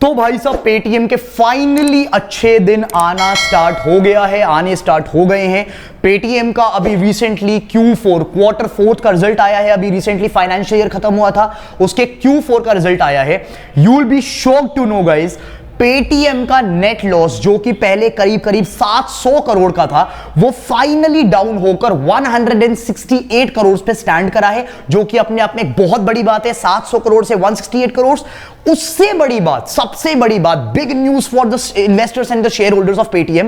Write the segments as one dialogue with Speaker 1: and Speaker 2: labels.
Speaker 1: तो भाई साहब पेटीएम के फाइनली अच्छे दिन आना स्टार्ट हो गया है, आने स्टार्ट हो गए हैं। पेटीएम का अभी रिसेंटली Q4 क्वार्टर फोर्थ का रिजल्ट आया है। अभी रिसेंटली फाइनेंशियल ईयर खत्म हुआ था, उसके Q4 का रिजल्ट आया है। You will be shocked to know guys, Paytm का नेट लॉस जो कि पहले करीब करीब 700 करोड़ का था, वो फाइनली डाउन होकर 168 करोड़ पे स्टैंड करा है, जो कि अपने आप में एक बहुत बड़ी बात है। 700 करोड़ से 168 करोड़। उससे बड़ी बात, सबसे बड़ी बात, big news for the investors and the share holders of Paytm,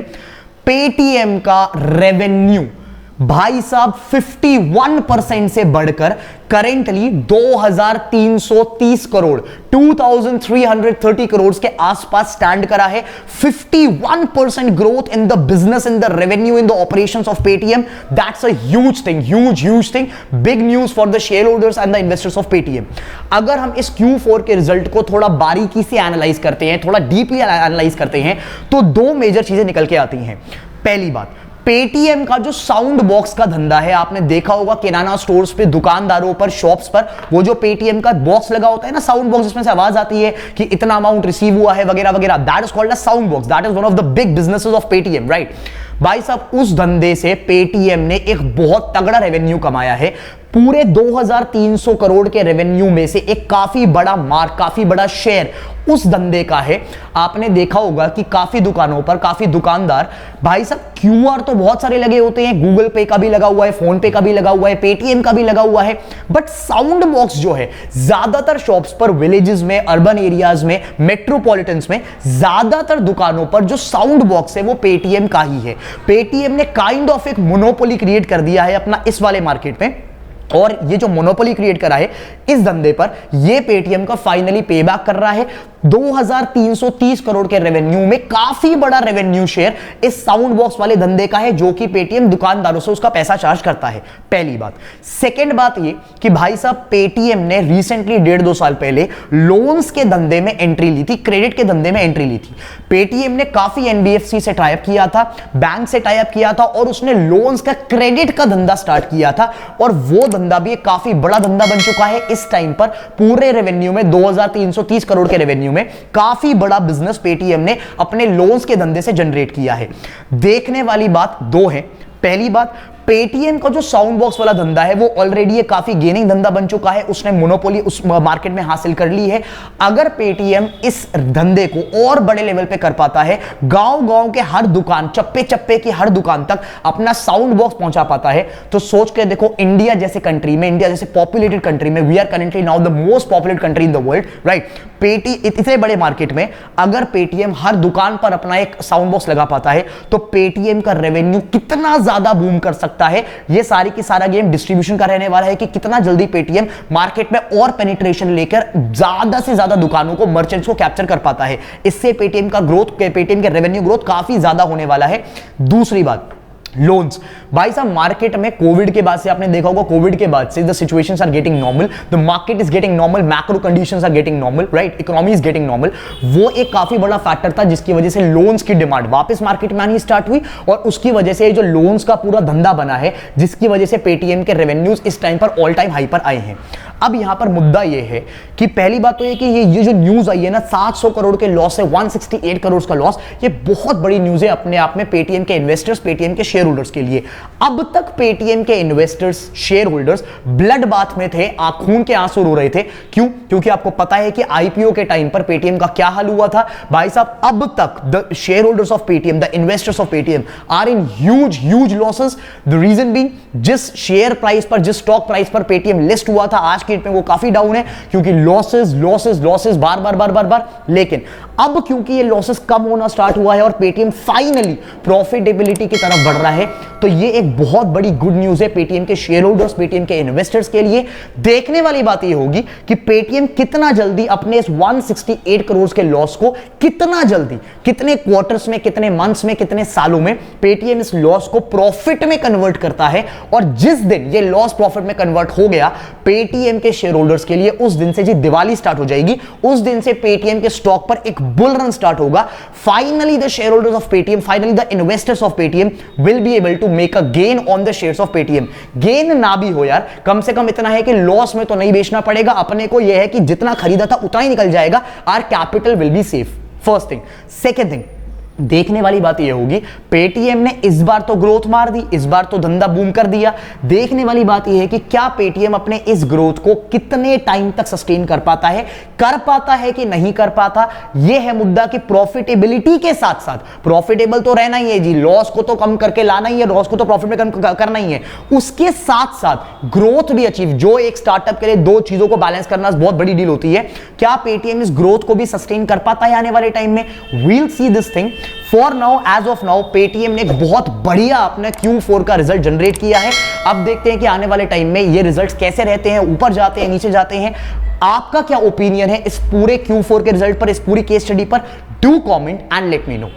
Speaker 1: Paytm का रेवेन्यू भाई साहब 51% से बढ़कर करेंटली 2330 करोड़ 2330 करोड़ के आसपास स्टैंड करा है। 51% growth in the business, in the revenue, in the operations of Paytm. That's a huge thing, huge thing, big news for the share holders and the investors of Paytm. अगर हम इस Q4 के result को थोड़ा बारीकी से analyse करते हैं, थोड़ा डीपली एनालाइज करते हैं, तो दो मेजर चीजें निकल के आती हैं। पहली बात, पेटीएम का जो साउंड बॉक्स का धंधा है, आपने देखा होगा किराना स्टोर्स पे, दुकानदारों पर, शॉप्स पर, वो जो पेटीएम का बॉक्स लगा होता है ना, साउंड बॉक्स, जिसमें से आवाज आती है कि इतना अमाउंट रिसीव हुआ है वगैरह वगैरह, that is called a sound box. That is one of the big businesses of Paytm, right भाई साहब। उस धंधे से पेटीएम ने एक बहुत तगड़ा रेवेन्यू कमाया है। पूरे 2300 करोड़ के रेवेन्यू में से एक काफी बड़ा मार्क, काफी बड़ा शेयर उस धंधे का है। आपने देखा होगा कि काफी दुकानों पर, काफी दुकानदार, भाई साहब क्यूआर तो बहुत सारे लगे होते हैं, गूगल पे का भी लगा हुआ है, फोन पे का भी लगा हुआ है, पेटीएम का भी लगा हुआ है, बट साउंड बॉक्स जो है ज्यादातर शॉप्स पर, विलेजेस में, अर्बन एरियाज में, मेट्रोपॉलिटन्स में, ज्यादातर दुकानों पर जो साउंड बॉक्स है वो पेटीएम का ही है। पेटीएम ने काइंड ऑफ एक मोनोपोली क्रिएट कर दिया है अपना इस वाले मार्केट में, और ये जो मोनोपोली क्रिएट करा है इस धंधे पर, ये पेटीएम का फाइनली पे बैक कर रहा है। 2330 करोड़ के रेवेन्यू में काफी बड़ा रेवेन्यू शेयर इस साउंड बॉक्स वाले धंधे का है, जो कि पेटीएम दुकानदारों से उसका पैसा चार्ज करता है। पहली बात। सेकंड बात ये कि भाई साहब पेटीएम ने रिसेंटली 1.5-2 साल पहले लोन्स के धंधे में एंट्री ली थी, क्रेडिट के धंधे में एंट्री ली थी। पेटीएम ने काफी एनबीएफसी से टाई अप किया था, बैंक से टाई अप किया था, और उसने लोन्स का, क्रेडिट का धंधा स्टार्ट किया था, और वो धंधा भी एक काफी बड़ा धंधा बन चुका है इस टाइम पर। पूरे रेवेन्यू में 2330 करोड़ के रेवेन्यू में काफी बड़ा बिजनेस पेटीएम ने अपने लोन्स के धंधे से जनरेट किया है। देखने वाली बात दो है। पहली बात, पेटीएम का जो साउंड बॉक्स वाला धंधा है वो ऑलरेडी एक काफी गेनिंग धंधा बन चुका है, उसने मोनोपोली उस मार्केट में हासिल कर ली है। अगर पेटीएम इस धंधे को और बड़े लेवल पे कर पाता है, गांव-गांव के हर दुकान, चप्पे-चप्पे की हर दुकान तक अपना साउंड बॉक्स पहुंचा पाता है, तो सोच के देखो, इंडिया जैसे कंट्री में, इंडिया जैसे पॉपुलेटेड कंट्री में, we are currently now the most populated country in the world, right. इतने बड़े मार्केट में अगर पेटीएम हर दुकान पर अपना एक साउंड बॉक्स लगा पाता है, तो पेटीएम का रेवेन्यू कितना ज्यादा बूम कर सकता है। ये सारी की सारा गेम डिस्ट्रीब्यूशन का रहने वाला है कि कितना जल्दी पेटीएम मार्केट में और पेनिट्रेशन लेकर ज्यादा से ज्यादा दुकानों को, मर्चेंट्स को कैप्चर कर पाता है। इससे पेटीएम का ग्रोथ, पेटीएम के रेवेन्यू ग्रोथ काफी ज्यादा होने वाला है। दूसरी बात, लोन्स। भाई साहब मार्केट में कोविड के बाद से आपने देखा होगा, कोविड के बाद से the situations are getting normal, the market is getting normal, macro conditions are getting normal, right, economy is getting normal. वो एक काफी बड़ा फैक्टर था जिसकी वजह से लोन्स की डिमांड वापस मार्केट में आनी स्टार्ट हुई, और उसकी वजह से जो लोन्स का पूरा धंधा बना है, जिसकी वजह से पेटीएम के रेवेन्यूज इस टाइम पर ऑल टाइम हाई पर आए हैं। अब यहां पर मुद्दा यह है कि पहली बात तो ये कि ये जो न्यूज आई है ना, 700 करोड़ के लॉस है, 168 करोड़ का लॉस, ये बहुत बड़ी न्यूज है अपने आप में पेटीएम के इन्वेस्टर्स, पेटीएम के शेयर होल्डर्स के लिए। अब तक पेटीएम के investors, share holders blood bath में थे, खून के आंसू रो रहे थे। क्यों? क्योंकि आपको पता है कि आईपीओ के टाइम पर पेटीएम का क्या हाल हुआ था। भाई साहब अब तक the share holders of Paytm, the investors of Paytm are in huge losses. The reason being, जिस शेयर प्राइस पर, जिस स्टॉक प्राइस पर पेटीएम लिस्ट हुआ था, आज के डेट में वो काफी डाउन है, क्योंकि लॉसेस बार। लेकिन अब क्योंकि ये लॉसेस कम होना स्टार्ट हुआ है और पेटीएम फाइनली प्रॉफिटेबिलिटी की तरफ बढ़ रहा है, तो ये एक बहुत बड़ी गुड न्यूज है पेटीएम के शेयर होल्डर्स, पेटीएम के इन्वेस्टर्स के लिए। देखने वाली बात ये होगी कि पेटीएम कितना जल्दी अपने इस 168 करोड़ के लॉस को, कितना जल्दी, कितने क्वार्टर्स में, कितने मंथ्स में, कितने सालों में पेटीएम इस लॉस को प्रॉफिट में कन्वर्ट करता है। और जिस दिन ये लॉस प्रॉफिट में कन्वर्ट हो गया, पेटीएम पेटीएम के शेयर होल्डर्स के लिए उस दिन से जी दिवाली स्टार्ट हो जाएगी, उस दिन से पेटीएम के स्टॉक पर एक बुल रन स्टार्ट होगा। Finally the share holders of Paytm, finally the investors of Paytm will be able to make a gain on the shares of Paytm. Gain ना भी हो यार, कम से कम इतना है कि लॉस में तो नहीं बेचना पड़ेगा अपने को, यह है कि जितना खरीदा था उतना ही निकल जाएगा, our capital will be safe. First thing. Second thing, देखने वाली बात यह होगी, पेटीएम ने इस बार तो ग्रोथ मार दी, इस बार तो धंधा बूम कर दिया। देखने वाली बात यह है कि क्या पेटीएम अपने इस ग्रोथ को कितने टाइम तक सस्टेन कर पाता है कि नहीं कर पाता। यह है मुद्दा कि प्रॉफिटेबिलिटी के साथ साथ, प्रॉफिटेबल तो रहना ही है जी, लॉस को तो कम करके लाना ही है, लॉस को तो प्रॉफिट में कम करना ही है, उसके साथ साथ ग्रोथ भी अचीव। जो एक स्टार्टअप के लिए दो चीजों को बैलेंस करना बहुत बड़ी डील होती है। क्या पेटीएम इस ग्रोथ को भी सस्टेन कर पाता है आने वाले टाइम में? We'll see this thing. For now, as of now, Paytm ने एक बहुत बढ़िया अपने Q4 का रिजल्ट जनरेट किया है। अब देखते हैं कि आने वाले टाइम में ये रिजल्ट्स कैसे रहते हैं, ऊपर जाते हैं, नीचे जाते हैं। आपका क्या ओपिनियन है इस पूरे Q4 के रिजल्ट पर, इस पूरी केस स्टडी पर? Do comment and let me know.